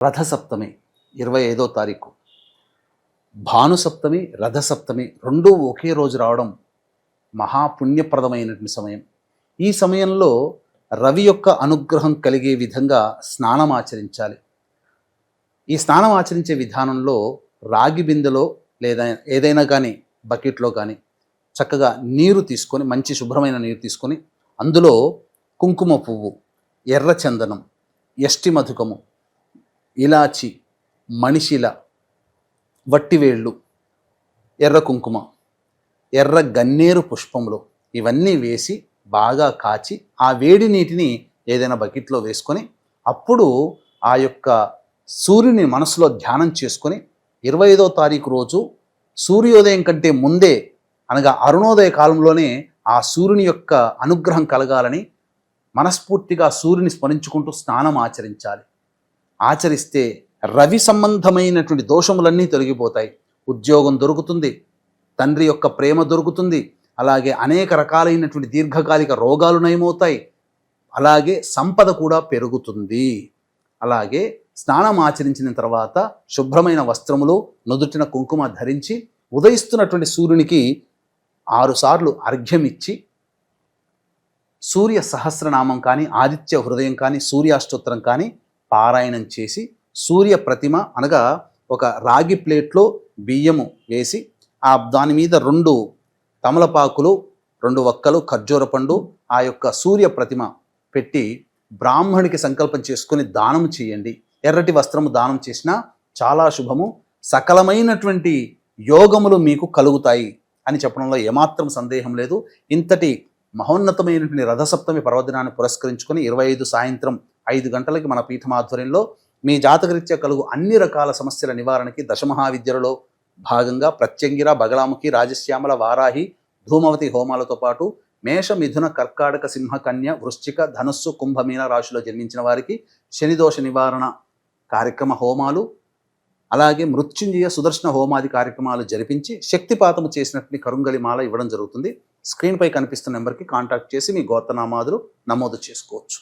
రథసప్తమి 25వ తారీఖు. భానుసప్తమి, రథసప్తమి రెండూ ఒకే రోజు రావడం మహాపుణ్యప్రదమైనటువంటి సమయం. ఈ సమయంలో రవి యొక్క అనుగ్రహం కలిగే విధంగా స్నానం ఆచరించాలి. ఈ స్నానం ఆచరించే విధానంలో రాగి బిందెలో లేదా ఏదైనా కానీ బకెట్లో కానీ చక్కగా నీరు తీసుకొని, మంచి శుభ్రమైన నీరు తీసుకొని, అందులో కుంకుమ పువ్వు, ఎర్ర చందనం, యష్టి మధుకము, ఇలాచి, మణిశిల, వట్టివేళ్ళు, ఎర్ర కుంకుమ, ఎర్ర గన్నేరు పుష్పములు ఇవన్నీ వేసి బాగా కాచి ఆ వేడి నీటిని ఏదైనా బకెట్లో వేసుకొని అప్పుడు ఆ యొక్క సూర్యుని మనసులో ధ్యానం చేసుకొని 25వ తారీఖు రోజు సూర్యోదయం కంటే ముందే అనగా అరుణోదయ కాలంలోనే ఆ సూర్యుని యొక్క అనుగ్రహం కలగాలని మనస్ఫూర్తిగా సూర్యుని స్మరించుకుంటూ స్నానం ఆచరించాలి. ఆచరిస్తే రవి సంబంధమైనటువంటి దోషములన్నీ తొలగిపోతాయి. ఉద్యోగం దొరుకుతుంది, తండ్రి యొక్క ప్రేమ దొరుకుతుంది, అలాగే అనేక రకాలైనటువంటి దీర్ఘకాలిక రోగాలు నయమవుతాయి, అలాగే సంపద కూడా పెరుగుతుంది. అలాగే స్నానం ఆచరించిన తర్వాత శుభ్రమైన వస్త్రములు, నుదుటిన కుంకుమ ధరించి ఉదయిస్తున్నటువంటి సూర్యునికి 6 సార్లు అర్ఘ్యం ఇచ్చి సూర్య సహస్రనామం కానీ, ఆదిత్య హృదయం కానీ, సూర్యాష్టోత్తరం కానీ పారాయణం చేసి సూర్య ప్రతిమ అనగా ఒక రాగి ప్లేట్లో బియ్యము వేసి దాని మీద 2 తమలపాకులు, 2 వక్కలు, ఖర్జూర పండు ఆ యొక్క సూర్య ప్రతిమ పెట్టి బ్రాహ్మణుడికి సంకల్పం చేసుకొని దానం చేయండి. ఎర్రటి వస్త్రము దానం చేసినా చాలా శుభము, సకలమైనటువంటి యోగములు మీకు కలుగుతాయి అని చెప్పడంలో ఏమాత్రం సందేహం లేదు. ఇంతటి మహోన్నతమైనటువంటి రథసప్తమి పర్వదినాన్ని పురస్కరించుకొని 25 సాయంత్రం 5 గంటలకి మన పీఠమాధ్వర్యంలో మీ జాతకరీత్యా కలుగు అన్ని రకాల సమస్యల నివారణకి దశమహావిద్యలలో భాగంగా ప్రత్యంగిర, బగలాముఖి, రాజశ్యామల, వారాహి, ధూమవతి హోమాలతో పాటు మేష, మిథున, కర్కాటక, సింహ, కన్య, వృశ్చిక, ధనుస్సు, కుంభమీన రాశిలో జన్మించిన వారికి శనిదోష నివారణ కార్యక్రమ హోమాలు, అలాగే మృత్యుంజయ, సుదర్శన హోమాది కార్యక్రమాలు జరిపించి శక్తిపాతము చేసినటువంటి కరుంగలి మాల ఇవ్వడం జరుగుతుంది. స్క్రీన్పై కనిపిస్తున్న నెంబర్కి కాంటాక్ట్ చేసి మీ గోత్రనామాదులు నమోదు చేసుకోవచ్చు.